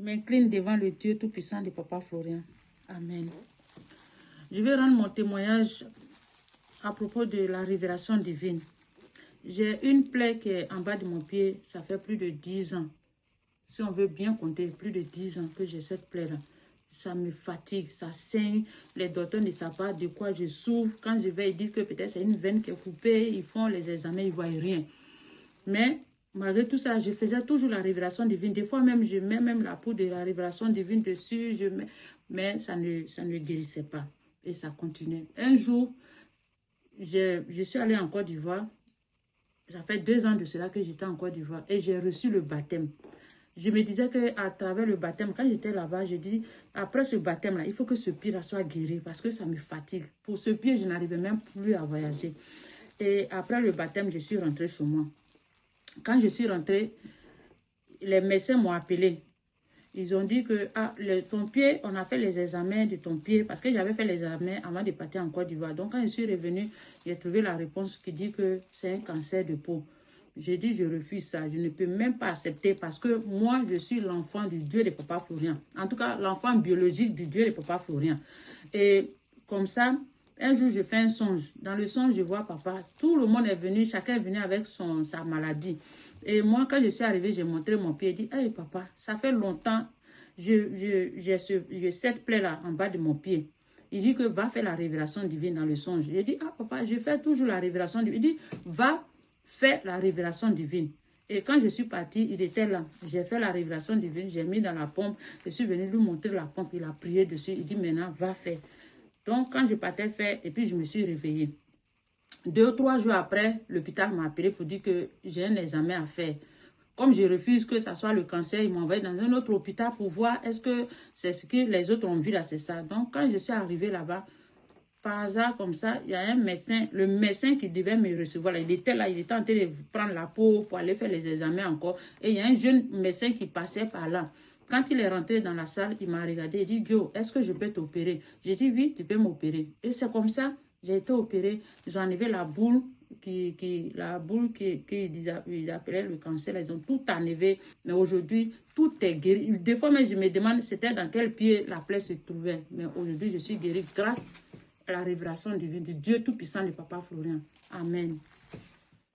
m'incline devant le Dieu Tout-Puissant de Papa Florian. Amen. Je vais rendre mon témoignage à propos de la révélation divine. J'ai une plaie qui est en bas de mon pied, ça fait plus de 10 ans. Si on veut bien compter, plus de 10 ans que j'ai cette plaie-là. Ça me fatigue, ça saigne. Les docteurs ne savent pas de quoi je souffre. Quand je vais, ils disent que peut-être c'est une veine qui est coupée. Ils font les examens, ils ne voient rien. Mais malgré tout ça, je faisais toujours la révélation divine. Des fois même, je mets même la poudre de la révélation divine dessus. Mais ça ne guérissait pas. Et ça continuait. Un jour, je suis allée en Côte d'Ivoire. Ça fait 2 ans de cela que j'étais en Côte d'Ivoire. Et j'ai reçu le baptême. Je me disais qu'à travers le baptême, quand j'étais là-bas, je dis, après ce baptême-là, il faut que ce pied-là soit guéri parce que ça me fatigue. Pour ce pied, je n'arrivais même plus à voyager. Et après le baptême, je suis rentrée chez moi. Quand je suis rentrée, les médecins m'ont appelé. Ils ont dit que ton pied, on a fait les examens de ton pied parce que j'avais fait les examens avant de partir en Côte d'Ivoire. Donc, quand je suis revenue, j'ai trouvé la réponse qui dit que c'est un cancer de peau. J'ai dit, je refuse ça. Je ne peux même pas accepter parce que moi, je suis l'enfant du Dieu de Papa Florian. En tout cas, l'enfant biologique du Dieu de Papa Florian. Et comme ça, un jour, je fais un songe. Dans le songe, je vois papa. Tout le monde est venu, chacun est venu avec sa maladie. Et moi, quand je suis arrivée, j'ai montré mon pied. J'ai dit, hey papa, ça fait longtemps, j'ai cette plaie-là en bas de mon pied. Il dit que va faire la révélation divine dans le songe. J'ai dit, ah papa, je fais toujours la révélation divine. Il dit, va faire la révélation divine. Et quand je suis partie, il était là. J'ai fait la révélation divine, j'ai mis dans la pompe. Je suis venue lui montrer la pompe, il a prié dessus. Il dit, maintenant, va faire. Donc, quand je partais faire, et puis je me suis réveillée. 2 ou 3 jours après, l'hôpital m'a appelé pour dire que j'ai un examen à faire. Comme je refuse que ça soit le cancer, ils m'ont envoyé dans un autre hôpital pour voir est-ce que c'est ce que les autres ont vu là, c'est ça. Donc, quand je suis arrivée là-bas, par hasard, comme ça, il y a un médecin, le médecin qui devait me recevoir, là, il était là, il était en train de prendre la peau pour aller faire les examens encore. Et il y a un jeune médecin qui passait par là. Quand il est rentré dans la salle, il m'a regardé, il dit, Gyo, est-ce que je peux t'opérer? J'ai dit, oui, tu peux m'opérer. Et c'est comme ça, j'ai été opérée. Ils ont enlevé la boule qu'ils appelaient le cancer. Ils ont tout enlevé. Mais aujourd'hui, tout est guéri. Des fois, même, je me demande, c'était dans quel pied la plaie se trouvait. Mais aujourd'hui, je suis guérie grâce à la révélation divine du Dieu Tout-Puissant de Papa Florian. Amen.